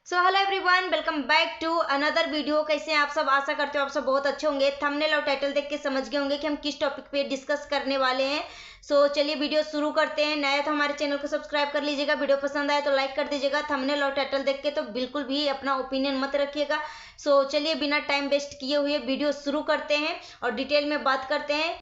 So hello everyone, welcome back to another video. कैसे हैं आप सब? आशा करते हो आप सब बहुत अच्छे होंगे। थंबनेल और टाइटल देख के समझ गए होंगे कि हम किस टॉपिक पे डिस्कस करने वाले हैं। चलिए वीडियो शुरू करते हैं। नया तो हमारे चैनल को सब्सक्राइब कर लीजिएगा, वीडियो पसंद आए तो लाइक कर दीजिएगा। थंबनेल और टाइटल देख के तो बिल्कुल भी अपना ओपिनियन मत रखिएगा। चलिए बिना टाइम वेस्ट किए हुए वीडियो शुरू करते हैं और डिटेल में बात करते हैं।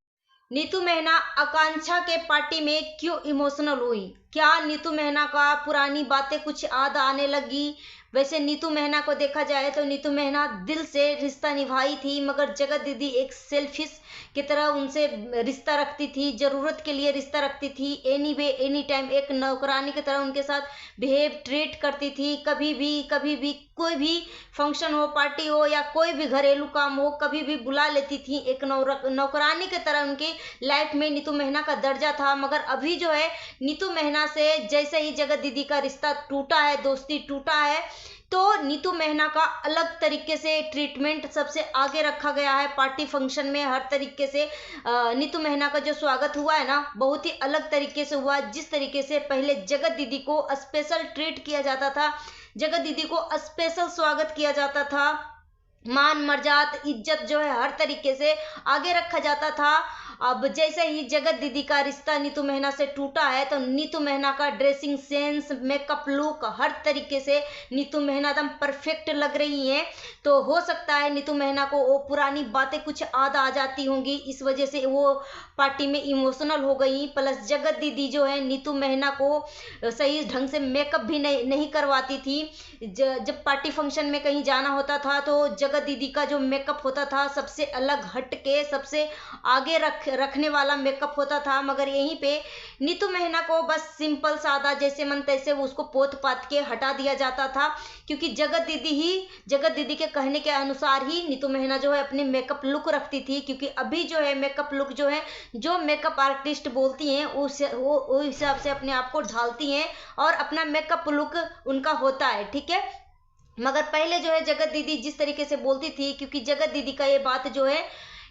नीतू मेहना आकांक्षा के पार्टी में क्यों इमोशनल हुई? क्या नीतू मेहना का पुरानी बातें कुछ याद आने लगी? वैसे नीतू मेहना को देखा जाए तो नीतू मेहना दिल से रिश्ता निभाई थी, मगर जगत दीदी एक सेल्फिश की तरह उनसे रिश्ता रखती थी, जरूरत के लिए रिश्ता रखती थी। एनी वे एनी टाइम एक नौकरानी की तरह उनके साथ बिहेव ट्रीट करती थी। कभी भी कोई भी फंक्शन हो, पार्टी हो या कोई भी घरेलू काम हो, कभी भी बुला लेती थी। एक नौकरानी की तरह उनकी लाइफ में नीतू मेहना का दर्जा था। मगर अभी जो है नीतू मेहना से जैसे ही जगत दीदी का रिश्ता टूटा है, दोस्ती टूटा है, तो नीतू मेहना का अलग तरीके से ट्रीटमेंट सबसे आगे रखा गया है। पार्टी फंक्शन में हर तरीके से नीतू मेहना का जो स्वागत हुआ है ना, बहुत ही अलग तरीके से हुआ। जिस तरीके से पहले जगत दीदी को स्पेशल ट्रीट किया जाता था, जगत दीदी को स्पेशल स्वागत किया जाता था, मान मर्यादा इज्जत जो है हर तरीके से आगे रखा जाता था। अब जैसे ही जगत दीदी का रिश्ता नीतू मेहना से टूटा है, तो नीतू मेहना का ड्रेसिंग सेंस, मेकअप लुक, हर तरीके से नीतू मेहना एकदम परफेक्ट लग रही हैं। तो हो सकता है नीतू मेहना को वो पुरानी बातें कुछ याद आ जाती होंगी, इस वजह से वो पार्टी में इमोशनल हो गई। प्लस जगत दीदी जो है नीतू मेहना को सही ढंग से मेकअप भी नहीं करवाती थी। जब पार्टी फंक्शन में कहीं जाना होता था तो जगत दीदी का जो मेकअप होता था सबसे अलग हट के सबसे आगे रखने वाला मेकअप होता था। मगर यहीं पे नीतू मेहना को बस सिंपल सादा जैसे मन तैसे उसको पोत पात के हटा दिया जाता था, क्योंकि जगत दीदी के कहने के अनुसार ही नीतू मेहना जो है अपनी मेकअप लुक रखती थी। क्योंकि अभी जो है मेकअप लुक जो है, जो मेकअप आर्टिस्ट बोलती हैं वो हिसाब से अपने आप को ढालती हैं और अपना मेकअप लुक उनका होता है, ठीक है। मगर पहले जो है जगत दीदी जिस तरीके से बोलती थी, क्योंकि जगत दीदी का ये बात जो है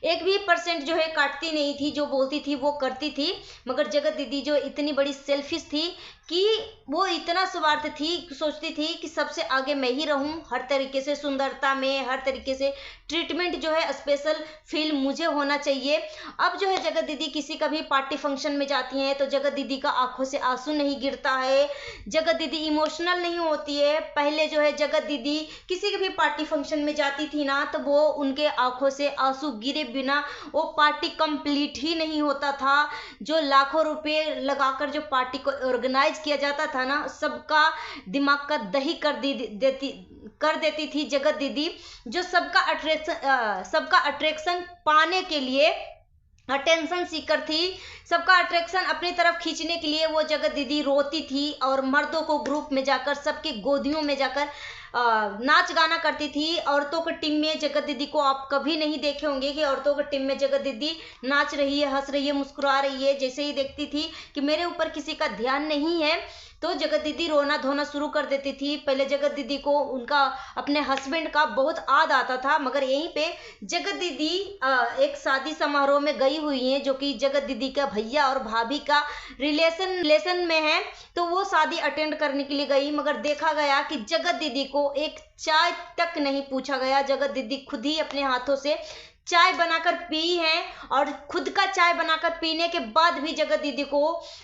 एक भी परसेंट जो है काटती नहीं थी, जो बोलती थी वो करती थी। मगर जगत दीदी जो इतनी बड़ी सेल्फिश थी कि वो इतना स्वार्थ थी, सोचती थी कि सबसे आगे मैं ही रहूं, हर तरीके से सुंदरता में, हर तरीके से ट्रीटमेंट जो है स्पेशल फील मुझे होना चाहिए। अब जो है जगत दीदी किसी का भी पार्टी फंक्शन में जाती हैं तो जगत दीदी का आंखों से आंसू नहीं गिरता है, जगत दीदी इमोशनल नहीं होती है। पहले जो है जगत दीदी किसी के भी पार्टी फंक्शन में जाती थी ना, तो वो उनके आंखों से आंसू गिरे बिना वो पार्टी कंप्लीट ही नहीं होता था। जो लाखों रुपए लगाकर जो पार्टी को ऑर्गेनाइज किया जाता था ना, सबका दिमाग का दही कर देती थी जगत दीदी। जो सबका अट्रैक्शन पाने के लिए अटेंशन सीकर थी, सबका अट्रैक्शन अपनी तरफ खींचने के लिए वो जगत दीदी रोती थी और मर्दों को ग्रुप में जाकर सबकी गोदियों में जाकर नाच गाना करती थी। औरतों की टीम में जगत दीदी को आप कभी नहीं देखे होंगे कि औरतों की टीम में जगत दीदी नाच रही है, हंस रही है, मुस्कुरा रही है। जैसे ही देखती थी कि मेरे ऊपर किसी का ध्यान नहीं है, तो जगत दीदी रोना धोना शुरू कर देती थी। पहले जगत दीदी को उनका अपने हस्बैंड का बहुत याद आता था। मगर यहीं पे जगत दीदी एक शादी समारोह में गई हुई हैं, जो कि जगत दीदी का भैया और भाभी का रिलेशन में है, तो वो शादी अटेंड करने के लिए गई। मगर देखा गया कि जगत दीदी को एक चाय तक नहीं पूछा गया। जगत दीदी खुद ही अपने हाथों से चाय बनाकर पी है, और खुद का चाय बनाकर पीने के बाद भी जगत दीदी को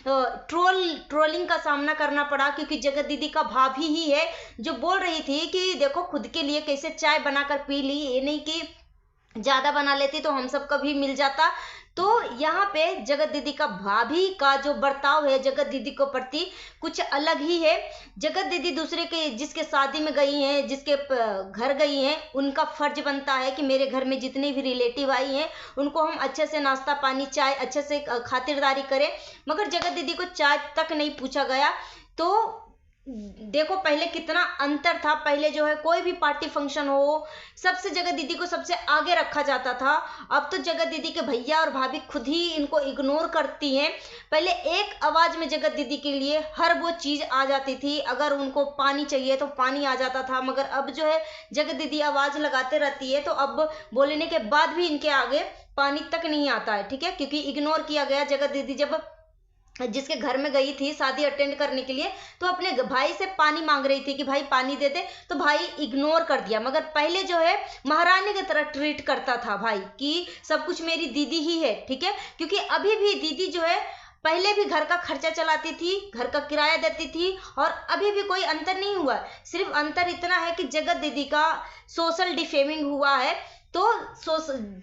ट्रोलिंग का सामना करना पड़ा, क्योंकि जगत दीदी का भाभी ही है जो बोल रही थी कि देखो खुद के लिए कैसे चाय बनाकर पी ली, ये नहीं कि ज्यादा बना लेती तो हम सबका भी मिल जाता। तो यहाँ पे जगत दीदी का भाभी का जो बर्ताव है जगत दीदी को प्रति कुछ अलग ही है। जगत दीदी दूसरे के जिसके शादी में गई हैं, जिसके घर गई हैं, उनका फर्ज बनता है कि मेरे घर में जितने भी रिलेटिव आई हैं उनको हम अच्छे से नाश्ता पानी चाय अच्छे से खातिरदारी करें। मगर जगत दीदी को चाय तक नहीं पूछा गया। तो देखो पहले कितना अंतर था। पहले जो है कोई भी पार्टी फंक्शन हो, सबसे जगत दीदी को सबसे आगे रखा जाता था। अब तो जगत दीदी के भैया और भाभी खुद ही इनको इग्नोर करती हैं। पहले एक आवाज में जगत दीदी के लिए हर वो चीज आ जाती थी। अगर उनको पानी चाहिए तो पानी आ जाता था। मगर अब जो है जगत दीदी आवाज लगाते रहती है, तो अब बोलने के बाद भी इनके आगे पानी तक नहीं आता है, ठीक है, क्योंकि इग्नोर किया गया। जगत दीदी जब जिसके घर में गई थी शादी अटेंड करने के लिए, तो अपने भाई से पानी मांग रही थी कि भाई पानी दे दे, तो भाई इग्नोर कर दिया। मगर पहले जो है महारानी की तरह ट्रीट करता था भाई कि सब कुछ मेरी दीदी ही है, ठीक है। क्योंकि अभी भी दीदी जो है पहले भी घर का खर्चा चलाती थी, घर का किराया देती थी, और अभी भी कोई अंतर नहीं हुआ। सिर्फ अंतर इतना है कि जगत दीदी का सोशल डिफेमिंग हुआ है। तो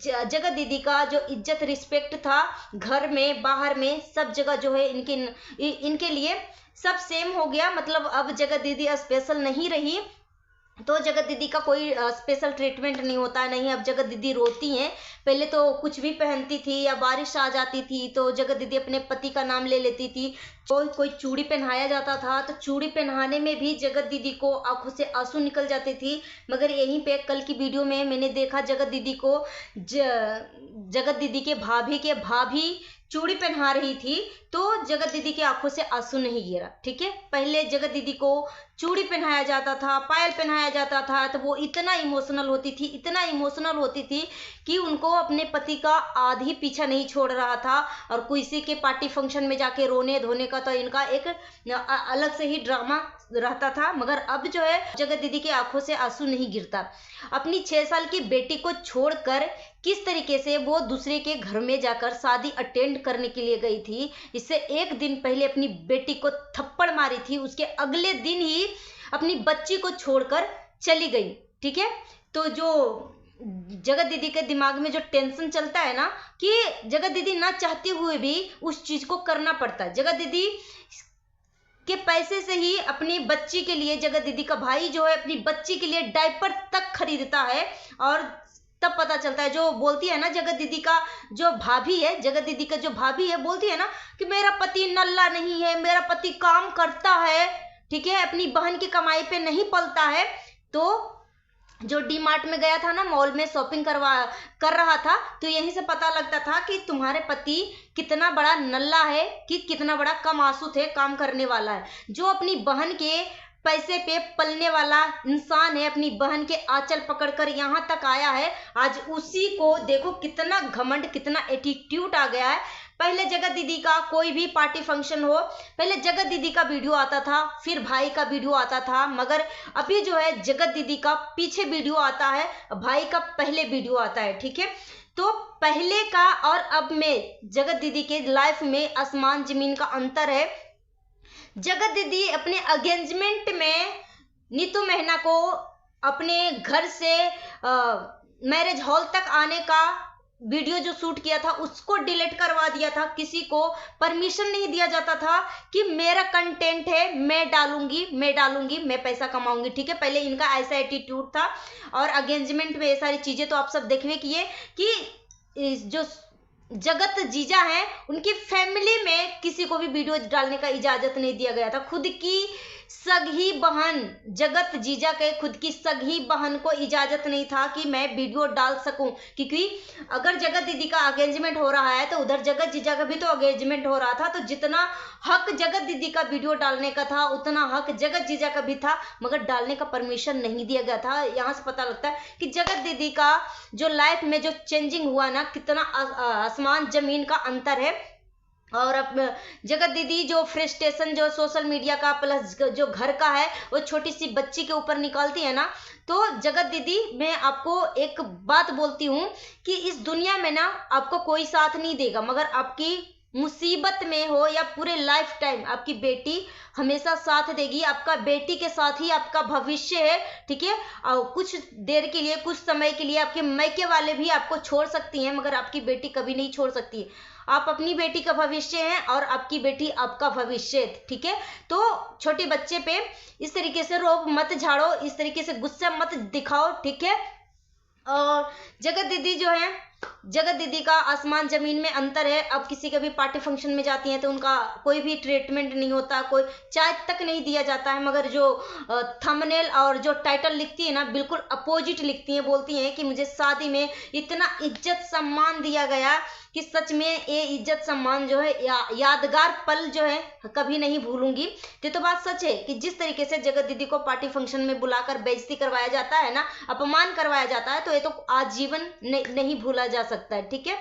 जगत दीदी का जो इज्जत रिस्पेक्ट था घर में बाहर में सब जगह जो है इनके लिए सब सेम हो गया। मतलब अब जगत दीदी स्पेशल नहीं रही, तो जगत दीदी का कोई स्पेशल ट्रीटमेंट नहीं होता है। नहीं, अब जगत दीदी रोती हैं। पहले तो कुछ भी पहनती थी या बारिश आ जाती थी तो जगत दीदी अपने पति का नाम ले लेती थी। कोई चूड़ी पहनाया जाता था तो चूड़ी पहनाने में भी जगत दीदी को आंखों से आंसू निकल जाते थे। मगर यहीं पे कल की वीडियो में मैंने देखा जगत दीदी को जगत दीदी के भाभी चूड़ी पहना रही थी, तो जगत दीदी की आंखों से आंसू नहीं गिरा, ठीक है। पहले जगत दीदी को चूड़ी पहनाया जाता था, पायल पहनाया जाता था, तो वो इतना इमोशनल होती थी कि उनको अपने पति का आधी पीछा नहीं छोड़ रहा था। और किसी के पार्टी फंक्शन में जाके रोने धोने का तो इनका एक अलग से ही ड्रामा रहता था। मगर अब जो है जगत दीदी की आंखों से आंसू नहीं गिरता। अपनी 6 साल की बेटी को छोड़कर किस तरीके से वो दूसरे के घर में जाकर शादी अटेंड करने के लिए गई थी। इससे एक दिन पहले अपनी बेटी को थप्पड़ मारी थी, उसके अगले दिन ही अपनी बच्ची को छोड़कर चली गई, ठीक है। तो जो जगत दीदी के दिमाग में जो टेंशन चलता है ना कि जगत दीदी ना चाहते हुए भी उस चीज को करना पड़ता है। जगत दीदी के पैसे से ही अपनी बच्ची के लिए, जगत दीदी का भाई जो है अपनी बच्ची के लिए डायपर तक खरीदता है। और तब पता चलता है, जो बोलती है ना जगत दीदी का जो भाभी है, जगत दीदी का जो भाभी है बोलती है ना कि मेरा पति नल्ला नहीं है, मेरा पति काम करता है, ठीक है, अपनी बहन की कमाई पे नहीं पलता है। तो जो डी मार्ट में गया था ना, मॉल में शॉपिंग कर रहा था, तो यहीं से पता लगता था कि तुम्हारे पति कितना बड़ा नल्ला है, कि कितना बड़ा कम आंसू थे, काम करने वाला है। जो अपनी बहन के पैसे पे पलने वाला इंसान है, अपनी बहन के आंचल पकड़कर यहाँ तक आया है, आज उसी को देखो कितना घमंड, कितना एटीट्यूड आ गया है। पहले जगत दीदी का कोई भी पार्टी फंक्शन हो, पहले जगत दीदी का वीडियो आता था, फिर भाई का वीडियो आता था। मगर अभी जो है जगत दीदी का पीछे वीडियो आता है, भाई का पहले वीडियो आता है, ठीक है। तो पहले का और अब में जगत दीदी के लाइफ में आसमान जमीन का अंतर है। जगत दीदी अपने एंगेजमेंट में नीतू मेहना को अपने घर से मैरिज हॉल तक आने का वीडियो जो शूट किया था उसको डिलीट करवा दिया था। किसी को परमिशन नहीं दिया जाता था कि मेरा कंटेंट है, मैं डालूंगी, मैं पैसा कमाऊंगी, ठीक है। पहले इनका ऐसा एटीट्यूड था। और एंगेजमेंट में ये सारी चीजें तो आप सब देखने किए कि जो जगत जीजा हैं उनकी फैमिली में किसी को भी वीडियो डालने का इजाजत नहीं दिया गया था। खुद की सगी बहन, जगत जीजा के खुद की सगी बहन को इजाजत नहीं था कि मैं वीडियो डाल सकूं, क्योंकि अगर जगत दीदी का एंगेजमेंट हो रहा है तो उधर जगत जीजा का भी तो एंगेजमेंट हो रहा था। तो जितना हक जगत दीदी का वीडियो डालने का था उतना हक जगत जीजा का भी था, मगर डालने का परमिशन नहीं दिया गया था। यहाँ से पता लगता है कि जगत दीदी का जो लाइफ में जो चेंजिंग हुआ ना, कितना आसमान जमीन का अंतर है। और अब जगत दीदी जो फ्रस्ट्रेशन जो सोशल मीडिया का प्लस जो घर का है वो छोटी सी बच्ची के ऊपर निकालती है ना, तो जगत दीदी मैं आपको एक बात बोलती हूँ कि इस दुनिया में ना आपको कोई साथ नहीं देगा, मगर आपकी मुसीबत में हो या पूरे लाइफ टाइम आपकी बेटी हमेशा साथ देगी। आपका बेटी के साथ ही आपका भविष्य है, ठीक है। और कुछ देर के लिए, कुछ समय के लिए आपके मायके वाले भी आपको छोड़ सकती हैं, मगर आपकी बेटी कभी नहीं छोड़ सकती है। आप अपनी बेटी का भविष्य हैं और आपकी बेटी आपका भविष्य है, ठीक है। तो छोटे बच्चे पे इस तरीके से रोब मत झाड़ो, इस तरीके से गुस्सा मत दिखाओ, ठीक है। और जगत दीदी जो है, जगत दीदी का आसमान जमीन में अंतर है। अब किसी के भी पार्टी फंक्शन में जाती हैं तो उनका कोई भी ट्रीटमेंट नहीं होता, कोई चाय तक नहीं दिया जाता है, मगर जो थंबनेल और जो टाइटल लिखती है ना बिल्कुल अपोजिट लिखती हैं। बोलती हैं कि मुझे शादी में इतना इज्जत सम्मान दिया गया कि सच में ये इज्जत सम्मान जो है यादगार पल जो है कभी नहीं भूलूंगी। तो बात सच है कि जिस तरीके से जगत दीदी को पार्टी फंक्शन में बुलाकर बेइज्जती करवाया जाता है ना, अपमान करवाया जाता है, तो ये तो आजीवन नहीं भूला जा सकता है, ठीक है।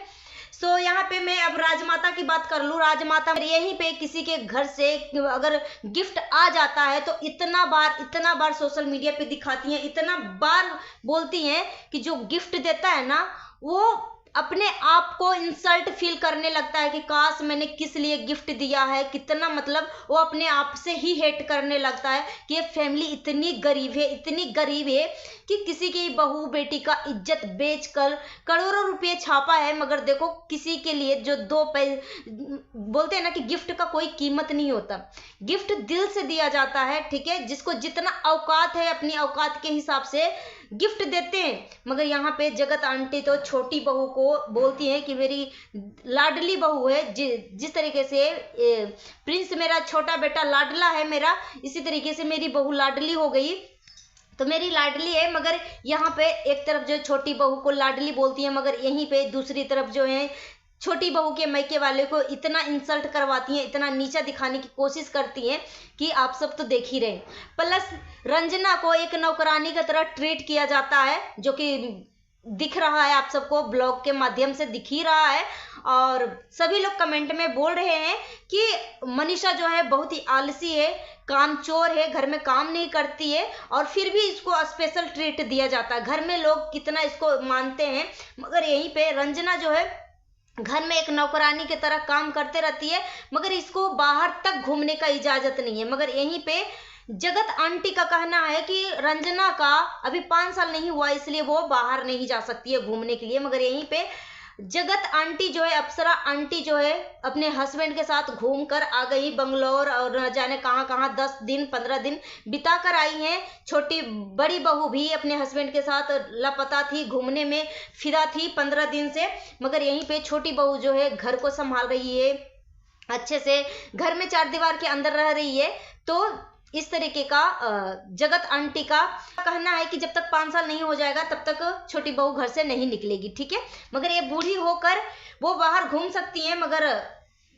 सो यहाँ पे मैं अब राजमाता की बात कर लूँ। राजमाता यहीं पे किसी के घर से अगर गिफ्ट आ जाता है तो इतना बार सोशल मीडिया पे दिखाती हैं, इतना बार बोलती हैं कि जो गिफ्ट देता है ना वो अपने आप को इंसल्ट फील करने लगता है कि काश मैंने किस लिए गिफ्ट दिया है, कितना मतलब वो अपने आप से ही हेट करने लगता है कि ये फैमिली इतनी गरीब है कि किसी की बहू बेटी का इज्जत बेचकर करोड़ों रुपए छापा है, मगर देखो किसी के लिए जो दो पैसे बोलते हैं ना कि गिफ्ट का कोई कीमत नहीं होता, गिफ्ट दिल से दिया जाता है, ठीक है। जिसको जितना औकात है अपनी औकात के हिसाब से गिफ्ट देते हैं। मगर यहाँ पे जगत आंटी तो छोटी बहू को बोलती है कि मेरी लाडली बहू है, जिस तरीके से प्रिंस मेरा छोटा बेटा लाडला है मेरा, इसी तरीके से मेरी बहू लाडली हो गई तो मेरी लाडली है। मगर यहाँ पे एक तरफ जो छोटी बहू को लाडली बोलती है, मगर यहीं पे दूसरी तरफ जो है छोटी बहू के मायके वाले को इतना इंसल्ट करवाती हैं, इतना नीचा दिखाने की कोशिश करती हैं कि आप सब तो देख ही रहे। प्लस रंजना को एक नौकरानी की तरह ट्रीट किया जाता है, जो कि दिख रहा है आप सबको, ब्लॉग के माध्यम से दिख ही रहा है। और सभी लोग कमेंट में बोल रहे हैं कि मनीषा जो है बहुत ही आलसी है, कामचोर है, घर में काम नहीं करती है और फिर भी इसको स्पेशल ट्रीट दिया जाता है। घर में लोग कितना इसको मानते हैं, मगर यहीं पे रंजना जो है घर में एक नौकरानी की तरह काम करते रहती है, मगर इसको बाहर तक घूमने का इजाजत नहीं है। मगर यहीं पे जगत आंटी का कहना है कि रंजना का अभी 5 साल नहीं हुआ इसलिए वो बाहर नहीं जा सकती है घूमने के लिए। मगर यहीं पे जगत आंटी जो है, अप्सरा आंटी जो है अपने हस्बैंड के साथ घूम कर आ गई बंगलोर और न जाने कहाँ कहाँ 10 दिन 15 दिन बिता कर आई हैं। छोटी बड़ी बहू भी अपने हस्बैंड के साथ लापता थी, घूमने में फिदा थी 15 दिन से। मगर यहीं पे छोटी बहू जो है घर को संभाल रही है, अच्छे से घर में 4 दीवार के अंदर रह रही है। तो इस तरीके का जगत आंटी का कहना है कि जब तक 5 साल नहीं हो जाएगा तब तक छोटी बहू घर से नहीं निकलेगी, ठीक है। मगर ये बूढ़ी होकर वो बाहर घूम सकती है, मगर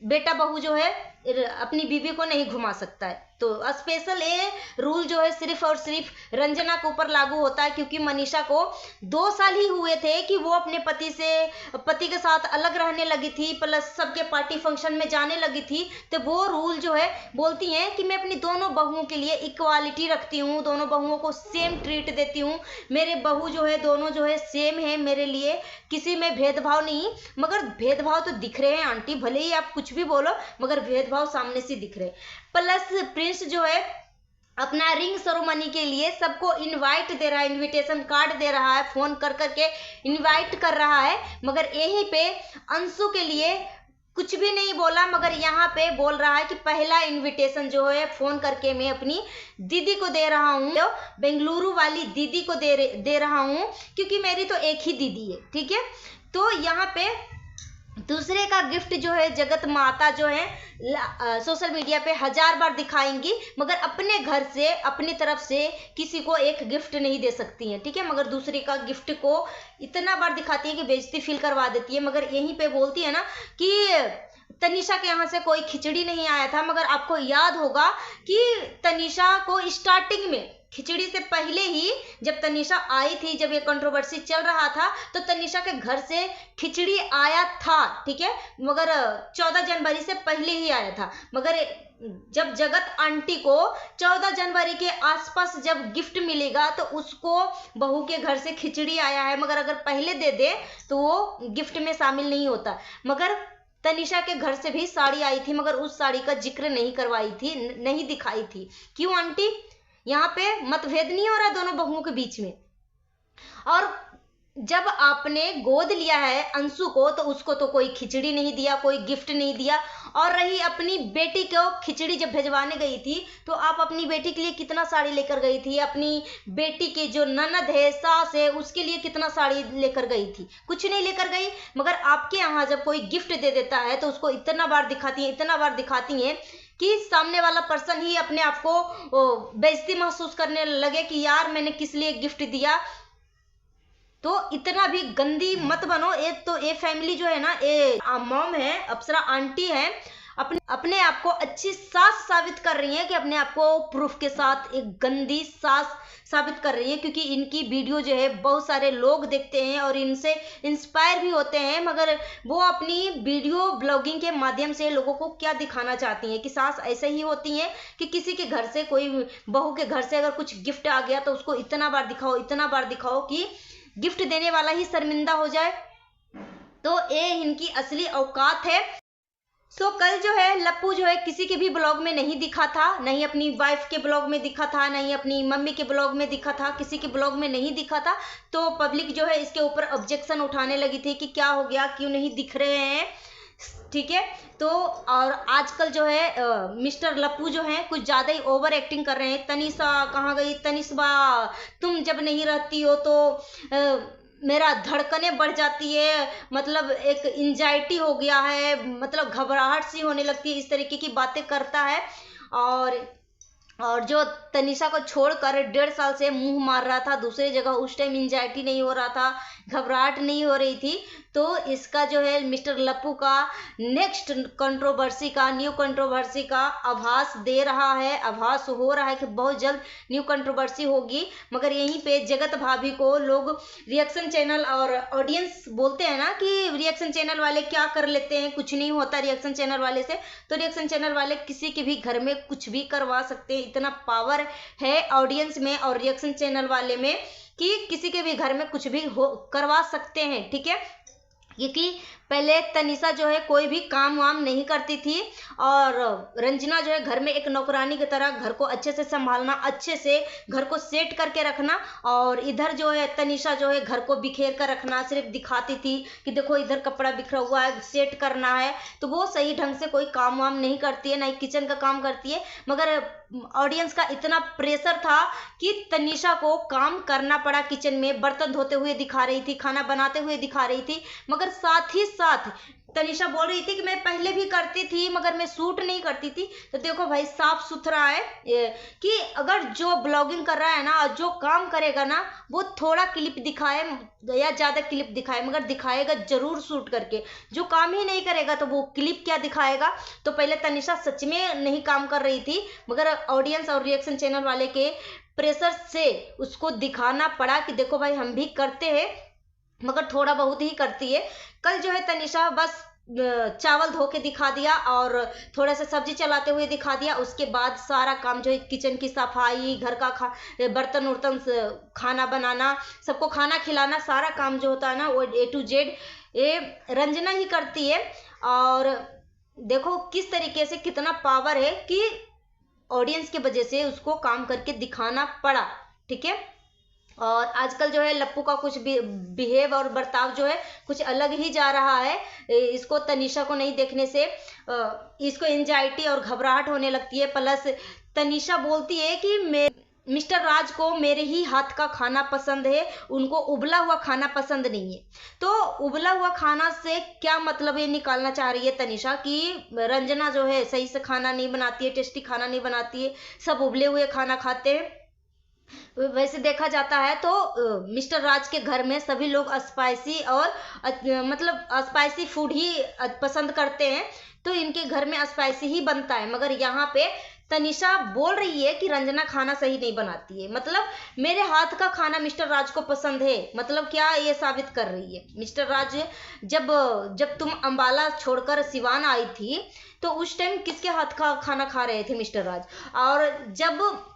बेटा बहू जो है अपनी बीवी को नहीं घुमा सकता है। तो स्पेशल ये रूल जो है सिर्फ और सिर्फ रंजना के ऊपर लागू होता है, क्योंकि मनीषा को 2 साल ही हुए थे कि वो अपने पति के साथ अलग रहने लगी थी, प्लस सबके पार्टी फंक्शन में जाने लगी थी। तो वो रूल जो है बोलती हैं कि मैं अपनी दोनों बहुओं के लिए इक्वालिटी रखती हूँ, दोनों बहुओं को सेम ट्रीट देती हूँ। मेरे बहू जो है दोनों जो है सेम है मेरे लिए, किसी में भेदभाव नहीं। मगर भेदभाव तो दिख रहे हैं आंटी, भले ही आप कुछ भी बोलो मगर भेदभाव सामने से दिख रहे। प्लस प्रिंस जो है अपना रिंग सेरेमनी के लिए सबको इनवाइट दे रहा है, इनविटेशन कार्ड दे रहा है, फोन कर करके इनवाइट कर रहा है। मगर यहीं पे अंशु के लिए कुछ भी नहीं बोला, मगर यहाँ पे बोल रहा है कि पहला इनविटेशन जो है फोन करके मैं अपनी दीदी को दे रहा हूँ, बेंगलुरु वाली दीदी को दे रहा हूँ, क्योंकि मेरी तो एक ही दीदी है, ठीक है। तो यहाँ पे दूसरे का गिफ्ट जो है जगत माता जो है सोशल मीडिया पे 1000 बार दिखाएंगी, मगर अपने घर से अपनी तरफ से किसी को एक गिफ्ट नहीं दे सकती हैं, ठीक है। मगर दूसरे का गिफ्ट को इतना बार दिखाती है कि बेइज्जती फील करवा देती है। मगर यहीं पे बोलती है ना कि तनीषा के यहाँ से कोई खिचड़ी नहीं आया था, मगर आपको याद होगा कि तनीषा को स्टार्टिंग में खिचड़ी से पहले ही जब तनीषा आई थी, जब ये कंट्रोवर्सी चल रहा था, तो तनीषा के घर से खिचड़ी आया था, ठीक है। मगर 14 जनवरी से पहले ही आया था। मगर जब जगत आंटी को 14 जनवरी के आसपास जब गिफ्ट मिलेगा तो उसको बहू के घर से खिचड़ी आया है, मगर अगर पहले दे दे तो वो गिफ्ट में शामिल नहीं होता। मगर तनीषा के घर से भी साड़ी आई थी, मगर उस साड़ी का जिक्र नहीं करवाई थी, नहीं दिखाई थी। क्यों आंटी? यहाँ पे मतभेद नहीं हो रहा दोनों बहुओं के बीच में। और जब आपने गोद लिया है अंशु को तो उसको तो कोई खिचड़ी नहीं दिया, कोई गिफ्ट नहीं दिया। और रही अपनी बेटी को खिचड़ी जब भेजवाने गई थी तो आप अपनी बेटी के लिए कितना साड़ी लेकर गई थी, अपनी बेटी की जो ननद है सास है उसके लिए कितना साड़ी लेकर गई थी? कुछ नहीं लेकर गई। मगर आपके यहाँ जब कोई गिफ्ट दे देता है तो उसको इतना बार दिखाती हैं कि सामने वाला पर्सन ही अपने आप को बेइज्जती महसूस करने लगे कि यार मैंने किस लिए गिफ्ट दिया। तो इतना भी गंदी मत बनो। तो ये फैमिली जो है ना, ये मॉम है, अप्सरा आंटी है, अपने आप को अच्छी सास साबित कर रही हैं, कि अपने आप को प्रूफ के साथ एक गंदी सास साबित कर रही है, क्योंकि इनकी वीडियो जो है बहुत सारे लोग देखते हैं और इनसे इंस्पायर भी होते हैं, मगर वो अपनी वीडियो ब्लॉगिंग के माध्यम से लोगों को क्या दिखाना चाहती हैं कि सास ऐसे ही होती हैं कि किसी के घर से, कोई बहू के घर से अगर कुछ गिफ्ट आ गया तो उसको इतना बार दिखाओ, इतना बार दिखाओ कि गिफ्ट देने वाला ही शर्मिंदा हो जाए। तो ये इनकी असली औकात है। सो कल जो है लप्पू जो है किसी के भी ब्लॉग में नहीं दिखा था, नहीं अपनी वाइफ के ब्लॉग में दिखा था, नहीं अपनी मम्मी के ब्लॉग में दिखा था, किसी के ब्लॉग में नहीं दिखा था। तो पब्लिक जो है इसके ऊपर ऑब्जेक्शन उठाने लगी थी कि क्या हो गया, क्यों नहीं दिख रहे हैं, ठीक है। तो और आजकल जो है मिस्टर लप्पू जो है कुछ ज़्यादा ही ओवर एक्टिंग कर रहे हैं। तनीषा कहाँ गई, तनिष्बा तुम जब नहीं रहती हो तो मेरा धड़कने बढ़ जाती है, मतलब एक एंजाइटी हो गया है, मतलब घबराहट सी होने लगती है, इस तरीके की बातें करता है। और जो तनीषा को छोड़कर 1.5 साल से मुंह मार रहा था दूसरी जगह, उस टाइम एंजाइटी नहीं हो रहा था, घबराहट नहीं हो रही थी। तो इसका जो है मिस्टर लप्पू का नेक्स्ट कंट्रोवर्सी का, न्यू कंट्रोवर्सी का आभास दे रहा है, आभास हो रहा है कि बहुत जल्द न्यू कंट्रोवर्सी होगी। मगर यहीं पे जगत भाभी को लोग रिएक्शन चैनल और ऑडियंस बोलते हैं ना कि रिएक्शन चैनल वाले क्या कर लेते हैं, कुछ नहीं होता रिएक्शन चैनल वाले से। तो रिएक्शन चैनल वाले किसी के भी घर में कुछ भी करवा सकते हैं, इतना पावर है ऑडियंस में और रिएक्शन चैनल वाले में कि किसी के भी घर में कुछ भी करवा सकते हैं, ठीक है। क्योंकि पहले तनीषा जो है कोई भी काम वाम नहीं करती थी और रंजना जो है घर में एक नौकरानी की तरह घर को अच्छे से संभालना, अच्छे से घर को सेट करके रखना, और इधर जो है तनीषा जो है घर को बिखेर कर रखना, सिर्फ दिखाती थी कि देखो इधर कपड़ा बिखरा हुआ है, सेट करना है। तो वो सही ढंग से कोई काम वाम नहीं करती है, ना ही किचन का काम करती है। मगर ऑडियंस का इतना प्रेशर था कि तनीषा को काम करना पड़ा, किचन में बर्तन धोते हुए दिखा रही थी, खाना बनाते हुए दिखा रही थी, मगर साथ ही साथ तनीषा बोल रही थी कि मैं पहले भी करती थी मगर मैं शूट नहीं करती थी। तो देखो भाई साफ सुथरा है कि अगर जो ब्लॉगिंग कर रहा है ना, जो काम करेगा ना, वो थोड़ा क्लिप दिखाए या ज़्यादा क्लिप दिखाए, मगर दिखाएगा जरूर शूट करके। जो काम ही नहीं करेगा तो वो क्लिप क्या दिखाएगा। तो पहले तनीषा सच में नहीं काम कर रही थी, मगर ऑडियंस और रिएक्शन चैनल वाले के प्रेशर से उसको दिखाना पड़ा कि देखो भाई हम भी करते हैं, मगर थोड़ा बहुत ही करती है। कल जो है तनीषा बस चावल धो के दिखा दिया और थोड़ा सा सब्जी चलाते हुए दिखा दिया। उसके बाद सारा काम जो है किचन की सफाई, घर का बर्तन उर्तन, खाना बनाना, सबको खाना खिलाना, सारा काम जो होता है ना वो A to Z ये रंजना ही करती है। और देखो किस तरीके से कितना पावर है कि ऑडियंस की वजह से उसको काम करके दिखाना पड़ा, ठीक है। और आजकल जो है लप्पू का कुछ बिहेव और बर्ताव जो है कुछ अलग ही जा रहा है। इसको तनीषा को नहीं देखने से इसको एंजाइटी और घबराहट होने लगती है। प्लस तनीषा बोलती है कि मिस्टर राज को मेरे ही हाथ का खाना पसंद है, उनको उबला हुआ खाना पसंद नहीं है। तो उबला हुआ खाना से क्या मतलब ये निकालना चाह रही है तनीषा कि रंजना जो है सही से खाना नहीं बनाती है, टेस्टी खाना नहीं बनाती है, सब उबले हुए खाना खाते हैं। वैसे देखा जाता है तो मिस्टर राज के घर में सभी लोग स्पाइसी और मतलब स्पाइसी फूड ही पसंद करते हैं, तो इनके घर में स्पाइसी ही बनता है। मगर यहाँ पे तनीषा बोल रही है कि रंजना खाना सही नहीं बनाती है, मतलब मेरे हाथ का खाना मिस्टर राज को पसंद है। मतलब क्या ये साबित कर रही है मिस्टर राज, जब तुम अंबाला छोड़कर सिवान आई थी तो उस टाइम किसके हाथ का खाना खा रहे थे मिस्टर राज, और जब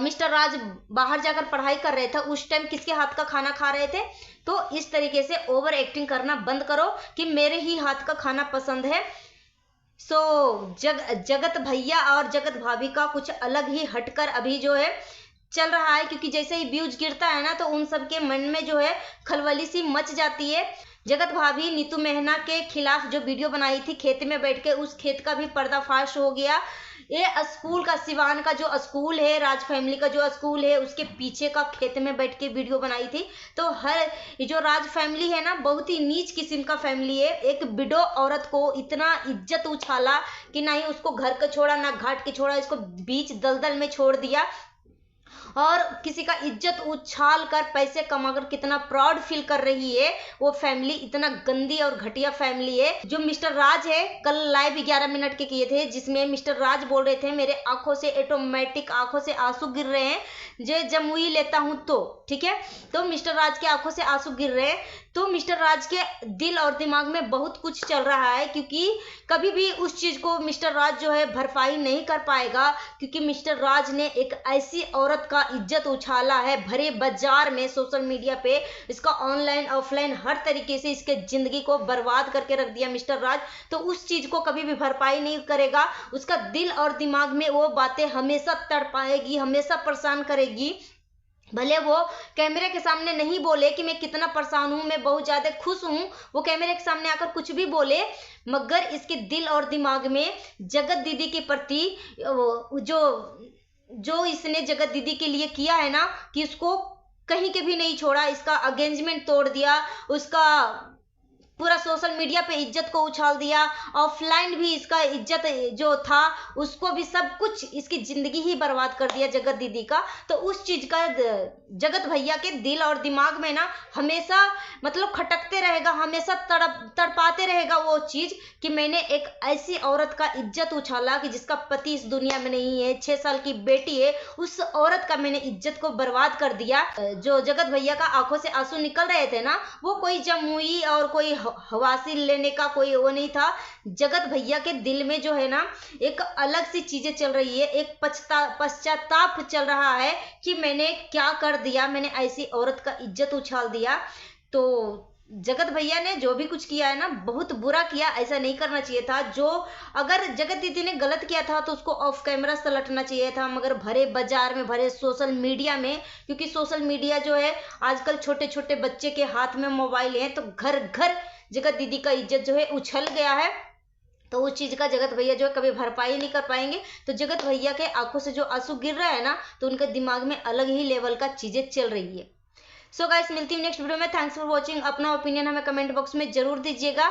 मिस्टर राज बाहर जाकर पढ़ाई कर रहे थे उस टाइम किसके हाथ का खाना खा रहे थे। तो इस तरीके से ओवर एक्टिंग करना बंद करो कि मेरे ही हाथ का खाना पसंद है। जगत भैया और जगत भाभी का कुछ अलग ही हटकर अभी जो है चल रहा है, क्योंकि जैसे ही व्यूज गिरता है ना तो उन सबके मन में जो है खलबली सी मच जाती है। जगत भाभी नीतू मेहना के खिलाफ जो वीडियो बनाई थी खेत में बैठ के, उस खेत का भी पर्दाफाश हो गया। ये स्कूल का, सिवान का जो स्कूल है, राज फैमिली का जो स्कूल है, उसके पीछे का खेत में बैठ के वीडियो बनाई थी। तो ये जो राज फैमिली है ना बहुत ही नीच किस्म का फैमिली है। एक विडो औरत को इतना इज्जत उछाला कि ना ही उसको घर का छोड़ा ना घाट के छोड़ा, इसको बीच दलदल में छोड़ दिया। और किसी का इज्जत उछाल कर पैसे कमाकर कितना प्राउड फील कर रही है। वो फैमिली इतना गंदी और घटिया फैमिली है। जो मिस्टर राज है, कल लाइव 11 मिनट के किए थे, जिसमें मिस्टर राज बोल रहे थे मेरे आंखों से ऑटोमेटिक आंखों से आंसू गिर रहे हैं जो जमुई लेता हूं तो, ठीक है। तो मिस्टर राज के आंखों से आंसू गिर रहे हैं, तो मिस्टर राज के दिल और दिमाग में बहुत कुछ चल रहा है, क्योंकि कभी भी उस चीज को मिस्टर राज जो है भरपाई नहीं कर पाएगा, क्योंकि मिस्टर राज ने एक ऐसी औरत का इज्जत उछाला है भरे बाजार में, सोशल मीडिया पे इसका ऑनलाइन ऑफलाइन हर तरीके से इसके जिंदगी को बर्बाद करके रख दिया मिस्टर राज। तो उस चीज को कभी भी भरपाई नहीं करेगा, उसका दिल और दिमाग में वो बातें हमेशा तड़पाएगी, हमेशा परेशान करेगी। भले वो कैमरे के सामने नहीं बोले कि मैं कितना परेशान हूं, मैं बहुत ज्यादा खुश हूं, वो कैमरे के सामने आकर कुछ भी बोले, मगर इसके दिल और दिमाग में जगत दीदी के प्रति जो इसने जगत दीदी के लिए किया है ना, कि उसको कहीं के भी नहीं छोड़ा, इसका अगेंजमेंट तोड़ दिया, उसका पूरा सोशल मीडिया पे इज्जत को उछाल दिया, ऑफलाइन भी इसका इज्जत जो था उसको भी, सब कुछ इसकी जिंदगी ही बर्बाद कर दिया जगत दीदी का। तो उस चीज का जगत भैया के दिल और दिमाग में ना हमेशा मतलब खटकते रहेगा, हमेशा तड़पाते रहेगा वो चीज कि मैंने एक ऐसी औरत का इज्जत उछाला कि जिसका पति इस दुनिया में नहीं है, 6 साल की बेटी है, उस औरत का मैंने इज्जत को बर्बाद कर दिया। जो जगत भैया का आंखों से आंसू निकल रहे थे ना, वो कोई जमुई और कोई हवासी लेने का कोई वो नहीं था। जगत भैया के दिल में जो है ना एक अलग सी चीजें चल रही है, एक पश्चाताप चल रहा है कि मैंने क्या कर दिया, मैंने ऐसी औरत का इज्जत उछाल दिया। तो जगत भैया ने जो भी कुछ किया है ना बहुत बुरा किया, ऐसा नहीं करना चाहिए था। जो अगर जगत दीदी ने गलत किया था तो उसको ऑफ कैमरा सलटना चाहिए था, मगर भरे बाजार में, भरे सोशल मीडिया में, क्योंकि सोशल मीडिया जो है आजकल छोटे छोटे बच्चे के हाथ में मोबाइल है, तो घर घर जगत दीदी का इज्जत जो है उछल गया है। तो उस चीज का जगत भैया जो है कभी भरपाई नहीं कर पाएंगे। तो जगत भैया के आंखों से जो आंसू गिर रहा है ना, तो उनके दिमाग में अलग ही लेवल का चीजें चल रही है। सो गाइस, मिलती हूँ नेक्स्ट वीडियो में। Thanks for watching. अपना ओपिनियन हमें कमेंट बॉक्स में जरूर दीजिएगा।